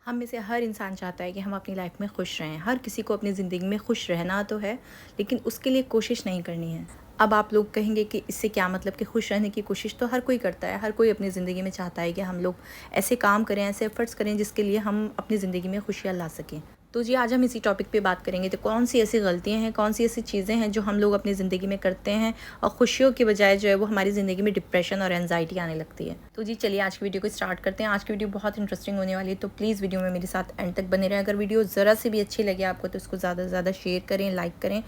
हम में से हर इंसान चाहता है कि हम अपनी लाइफ में खुश रहें। हर किसी को अपनी ज़िंदगी में खुश रहना तो है, लेकिन उसके लिए कोशिश नहीं करनी है। अब आप लोग कहेंगे कि इससे क्या मतलब, कि खुश रहने की कोशिश तो हर कोई करता है। हर कोई अपनी ज़िंदगी में चाहता है कि हम लोग ऐसे काम करें, ऐसे एफ़र्ट्स करें जिसके लिए हम अपनी ज़िंदगी में खुशियाँ ला सकें। तो जी, आज हम इसी टॉपिक पे बात करेंगे। तो कौन सी ऐसी गलतियाँ हैं, कौन सी ऐसी चीज़ें हैं जो हम लोग अपनी ज़िंदगी में करते हैं और खुशियों के बजाय जो है वो हमारी ज़िंदगी में डिप्रेशन और एंजाइटी आने लगती है। तो जी चलिए, आज की वीडियो को स्टार्ट करते हैं। आज की वीडियो बहुत इंटरेस्टिंग होने वाली है, तो प्लीज़ वीडियो में मेरे साथ एंड तक बने रहें। अगर वीडियो ज़रा से भी अच्छी लगे आपको तो उसको ज़्यादा से ज़्यादा शेयर करें, लाइक करें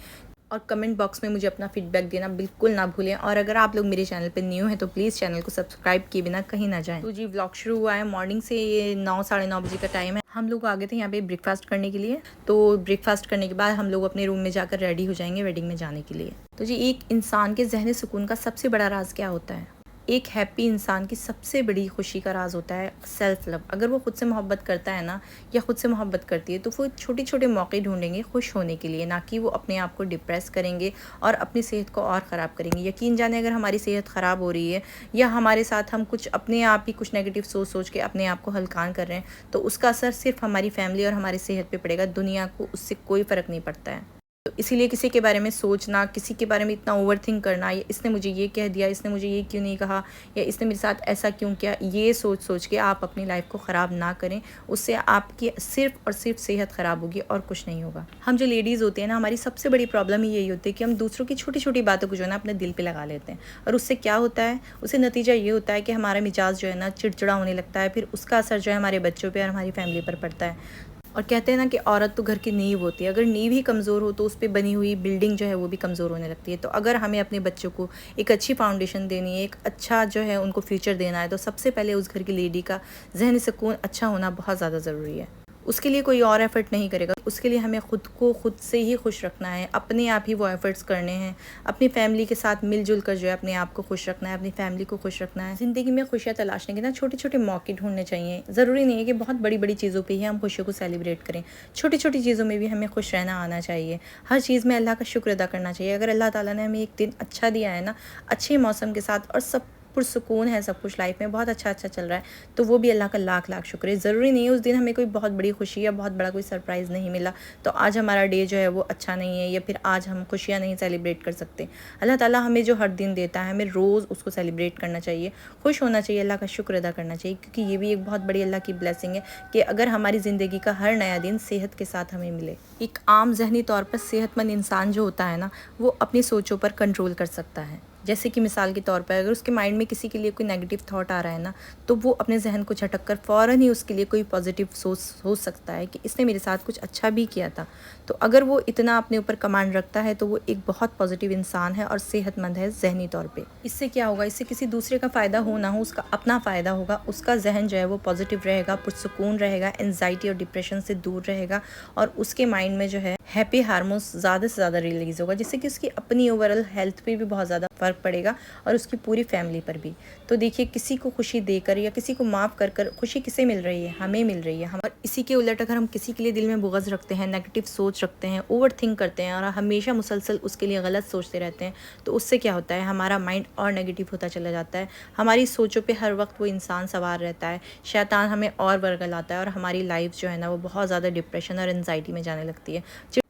और कमेंट बॉक्स में मुझे अपना फीडबैक देना बिल्कुल ना भूलें। और अगर आप लोग मेरे चैनल पे न्यू हैं तो प्लीज़ चैनल को सब्सक्राइब किए बिना कहीं ना जाएं। तो जी, व्लॉग शुरू हुआ है मॉर्निंग से। ये 9 साढ़े 9 बजे का टाइम है। हम लोग आ गए थे यहाँ पे ब्रेकफास्ट करने के लिए। तो ब्रेकफास्ट करने के बाद हम लोग अपने रूम में जाकर रेडी हो जाएंगे वेडिंग में जाने के लिए। तो जी, एक इंसान के ज़हनी सुकून का सबसे बड़ा राज क्या होता है? एक हैप्पी इंसान की सबसे बड़ी खुशी का राज होता है सेल्फ लव। अगर वो खुद से मोहब्बत करता है ना, या खुद से मोहब्बत करती है, तो वो छोटे छोटे मौके ढूंढेंगे खुश होने के लिए, ना कि वो अपने आप को डिप्रेस करेंगे और अपनी सेहत को और ख़राब करेंगे। यकीन जाने, अगर हमारी सेहत ख़राब हो रही है या हमारे साथ हम कुछ अपने आप ही कुछ नेगेटिव सोच सोच के अपने आप को हल्कान कर रहे हैं, तो उसका असर सिर्फ हमारी फैमिली और हमारी सेहत पर पड़ेगा। दुनिया को उससे कोई फ़र्क नहीं पड़ता है। तो इसीलिए किसी के बारे में सोचना, किसी के बारे में इतना ओवरथिंक करना, या इसने मुझे ये कह दिया, इसने मुझे ये क्यों नहीं कहा, या इसने मेरे साथ ऐसा क्यों किया, ये सोच सोच के आप अपनी लाइफ को ख़राब ना करें। उससे आपकी सिर्फ और सिर्फ सेहत ख़राब होगी और कुछ नहीं होगा। हम जो लेडीज़ होते हैं ना, हमारी सबसे बड़ी प्रॉब्लम ही यही होती है कि हम दूसरों की छोटी छोटी बातों को जो है ना अपने दिल पे लगा लेते हैं। और उससे क्या होता है, उससे नतीजा ये होता है कि हमारा मिजाज जो है ना चिड़चिड़ा होने लगता है। फिर उसका असर जो है हमारे बच्चों पर और हमारी फैमिली पर पड़ता है। और कहते हैं ना कि औरत तो घर की नींव होती है। अगर नींव ही कमज़ोर हो तो उस पे बनी हुई बिल्डिंग जो है वो भी कमज़ोर होने लगती है। तो अगर हमें अपने बच्चों को एक अच्छी फाउंडेशन देनी है, एक अच्छा जो है उनको फ्यूचर देना है, तो सबसे पहले उस घर की लेडी का ज़हनी सुकून अच्छा होना बहुत ज़्यादा ज़रूरी है। उसके लिए कोई और एफ़र्ट नहीं करेगा। उसके लिए हमें खुद को खुद से ही खुश रखना है, अपने आप ही वो एफ़र्ट्स करने हैं। अपनी फैमिली के साथ मिलजुल कर जो है अपने आप को खुश रखना है, अपनी फैमिली को खुश रखना है। ज़िंदगी में खुशियाँ तलाशने के ना छोटे छोटे मौके ढूंढने चाहिए। ज़रूरी नहीं है कि बहुत बड़ी बड़ी चीज़ों पे ही हम खुशियों को सेलिब्रेट करें। छोटी छोटी चीज़ों में भी हमें खुश रहना आना चाहिए। हर चीज़ में अल्लाह का शुक्र अदा करना चाहिए। अगर अल्लाह ताला ने हमें एक दिन अच्छा दिया है ना, अच्छे मौसम के साथ, और सब पुरसुकून है, सब कुछ लाइफ में बहुत अच्छा अच्छा चल रहा है, तो वो भी अल्लाह का लाख लाख शुक्र है। ज़रूरी नहीं है उस दिन हमें कोई बहुत बड़ी खुशी या बहुत बड़ा कोई सरप्राइज़ नहीं मिला तो आज हमारा डे जो है वो अच्छा नहीं है, या फिर आज हम खुशियाँ नहीं सेलिब्रेट कर सकते। अल्लाह ताला हमें जो हर दिन देता है, हमें रोज़ उसको सेलिब्रेट करना चाहिए, खुश होना चाहिए, अल्लाह का शुक्र अदा करना चाहिए। क्योंकि ये भी एक बहुत बड़ी अल्लाह की ब्लेसिंग है कि अगर हमारी ज़िंदगी का हर नया दिन सेहत के साथ हमें मिले। एक आम जहनी तौर पर सेहतमंद इंसान जो होता है ना, वो अपनी सोचों पर कंट्रोल कर सकता है। जैसे कि मिसाल के तौर पर, अगर उसके माइंड में किसी के लिए कोई नेगेटिव थॉट आ रहा है ना, तो वो अपने जहन को झटक कर फ़ौरन ही उसके लिए कोई पॉजिटिव सोच सकता है कि इसने मेरे साथ कुछ अच्छा भी किया था। तो अगर वो इतना अपने ऊपर कमांड रखता है तो वो एक बहुत पॉजिटिव इंसान है और सेहतमंद है जहनी तौर पे। इससे क्या होगा, इससे किसी दूसरे का फ़ायदा हो ना हो, उसका अपना फ़ायदा होगा। उसका जहन जो है वो पॉजिटिव रहेगा, पुरसुकून रहेगा, एनजाइटी और डिप्रेशन से दूर रहेगा, और उसके माइंड में जो है हैप्पी हार्मोन्स ज़्यादा से ज़्यादा रिलीज़ होगा, जिससे कि उसकी अपनी ओवरऑल हेल्थ पे भी बहुत ज़्यादा फ़र्क पड़ेगा और उसकी पूरी फैमिली पर भी। तो देखिए, किसी को खुशी देकर या किसी को माफ़ कर कर खुशी किसे मिल रही है? हमें मिल रही है। हम, और इसी के उलट अगर हम किसी के लिए दिल में बुग़्ज़ रखते हैं, नेगेटिव सोच रखते हैं, ओवरथिंक करते हैं और हमेशा मुसलसल उसके लिए गलत सोचते रहते हैं, तो उससे क्या होता है, हमारा माइंड और नेगेटिव होता चला जाता है। हमारी सोचों पे हर वक्त वो इंसान सवार रहता है, शैतान हमें और वर्गलाता है, और हमारी लाइफ जो है ना वो बहुत ज़्यादा डिप्रेशन और एनजाइटी में जाने लगती है।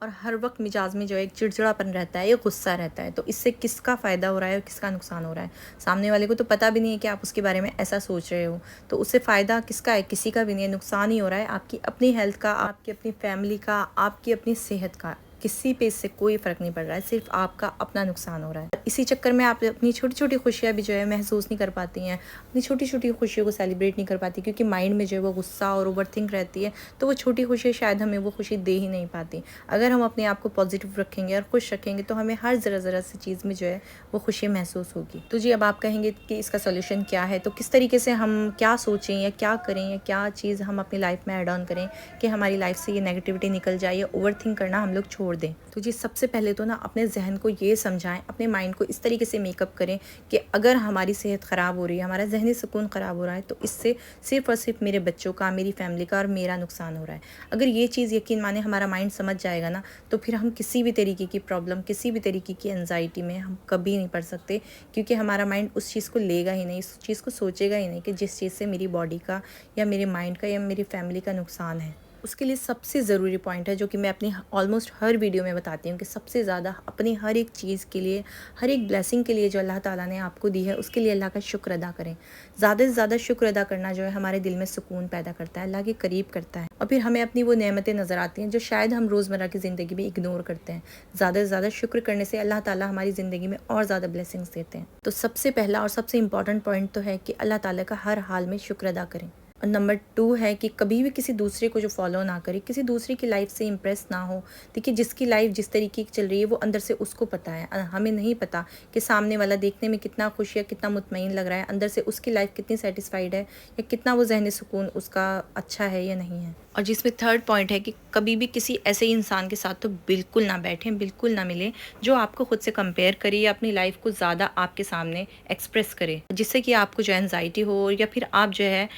और हर वक्त मिजाज में जो है एक चिड़चिड़ापन रहता है, एक गुस्सा रहता है। तो इससे किसका फ़ायदा हो रहा है और किसका नुकसान हो रहा है? सामने वाले को तो पता भी नहीं है कि आप उसके बारे में ऐसा सोच रहे हो, तो उससे फ़ायदा किसका है? किसी का भी नहीं है। नुकसान ही हो रहा है आपकी अपनी हेल्थ का, आपकी अपनी फैमिली का, आपकी अपनी सेहत का। किसी पे इससे कोई फ़र्क नहीं पड़ रहा है, सिर्फ आपका अपना नुकसान हो रहा है। इसी चक्कर में आप अपनी छोटी छोटी खुशियाँ भी जो है महसूस नहीं कर पाती हैं, अपनी छोटी छोटी खुशियों को सेलिब्रेट नहीं कर पाती, क्योंकि माइंड में जो है वो गुस्सा और ओवरथिंक रहती है। तो वो छोटी खुशियाँ शायद हमें वो खुशी दे ही नहीं पाती। अगर हम अपने आप को पॉजिटिव रखेंगे और खुश रखेंगे तो हमें हर ज़रा ज़रा सी चीज़ में जो है वो खुशी महसूस होगी। तो जी, अब आप कहेंगे कि इसका सोल्यूशन क्या है? तो किस तरीके से हम क्या सोचें या क्या करें, या क्या चीज़ हम अपनी लाइफ में ऐड ऑन करें कि हमारी लाइफ से ये नेगेटिविटी निकल जाए, या ओवरथिंक करना हम लोग छोड़ छोड़ दें। तो जी सबसे पहले तो ना अपने जहन को ये समझाएं, अपने माइंड को इस तरीके से मेकअप करें कि अगर हमारी सेहत ख़राब हो रही है, हमारा जहनी सुकून ख़राब हो रहा है, तो इससे सिर्फ़ और सिर्फ मेरे बच्चों का, मेरी फैमिली का और मेरा नुकसान हो रहा है। अगर ये चीज़ यकीन माने हमारा माइंड समझ जाएगा ना, तो फिर हम किसी भी तरीके की प्रॉब्लम, किसी भी तरीके की एंजाइटी में हम कभी नहीं पड़ सकते, क्योंकि हमारा माइंड उस चीज़ को लेगा ही नहीं, इस चीज़ को सोचेगा ही नहीं कि जिस चीज़ से मेरी बॉडी का या मेरे माइंड का या मेरी फैमिली का नुकसान है। उसके लिए सबसे ज़रूरी पॉइंट है जो कि मैं अपनी ऑलमोस्ट हर वीडियो में बताती हूँ कि सबसे ज़्यादा अपनी हर एक चीज़ के लिए, हर एक ब्लेसिंग के लिए जो अल्लाह ताला ने आपको दी है, उसके लिए अल्लाह का शुक्र अदा करें। ज़्यादा से ज़्यादा शुक्र अदा करना जो है हमारे दिल में सुकून पैदा करता है, अल्लाह के करीब करता है, और फिर हमें अपनी वो नेमतें नज़र आती हैं जो शायद हम रोज़मर्रा की ज़िंदगी में इग्नोर करते हैं। ज़्यादा से ज़्यादा शुक्र करने से अल्लाह ताला हमारी ज़िंदगी में और ज़्यादा ब्लेसिंग्स देते हैं। तो सबसे पहला और सबसे इंपॉर्टेंट पॉइंट तो है कि अल्लाह ताला का हर हाल में शुक्र अदा करें। और नंबर 2 है कि कभी भी किसी दूसरे को जो फॉलो ना करें, किसी दूसरे की लाइफ से इम्प्रेस ना हो। देखिए जिसकी लाइफ जिस तरीके की चल रही है वो अंदर से उसको पता है, हमें नहीं पता कि सामने वाला देखने में कितना खुश या कितना मुतमईन लग रहा है, अंदर से उसकी लाइफ कितनी सेटिस्फाइड है या कितना वो जहनी सुकून उसका अच्छा है या नहीं है। और जिसमें थर्ड पॉइंट है कि कभी भी किसी ऐसे इंसान के साथ तो बिल्कुल ना बैठें, बिल्कुल ना मिलें जो आपको खुद से कंपेयर करे या अपनी लाइफ को ज़्यादा आपके सामने एक्सप्रेस करे, जिससे कि आपको जो एंजाइटी हो या फिर आप जो है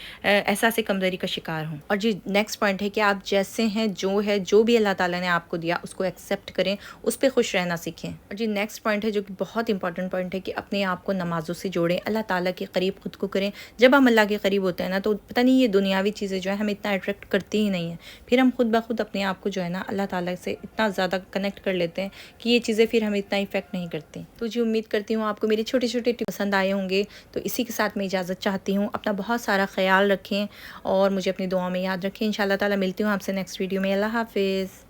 एहसास कमज़ोरी का शिकार हों। और जी नेक्स्ट पॉइंट है कि आप जैसे हैं, जो भी अल्लाह ताला ने आपको दिया उसको एक्सेप्ट करें, उस पर खुश रहना सीखें। और जी नेक्स्ट पॉइंट है जो कि बहुत इंपॉर्टेंट पॉइंट है कि अपने आप को नमाज़ों से जोड़ें, अल्लाह ताला के करीब खुद को करें। जब हम अल्लाह के करीब होते हैं ना, तो पता नहीं ये दुनियावी चीज़ें जो है हमें इतना अट्रैक्ट करती ही नहीं है, फिर हम खुद ब खुद अपने आप को जो है ना अल्लाह ताला से इतना ज़्यादा कनेक्ट कर लेते हैं कि ये चीज़ें फिर हमें इतना इफेक्ट नहीं करती। तो जी उम्मीद करती हूँ आपको मेरे छोटे छोटे टिप्स पसंद आए होंगे। तो इसी के साथ मैं इजाज़त चाहती हूँ। अपना बहुत सारा ख्याल रखें और मुझे अपनी दुआ में याद रखें। इंशाल्लाह ताला मिलती हूँ आपसे नेक्स्ट वीडियो में। अल्लाह हाफ़िज़।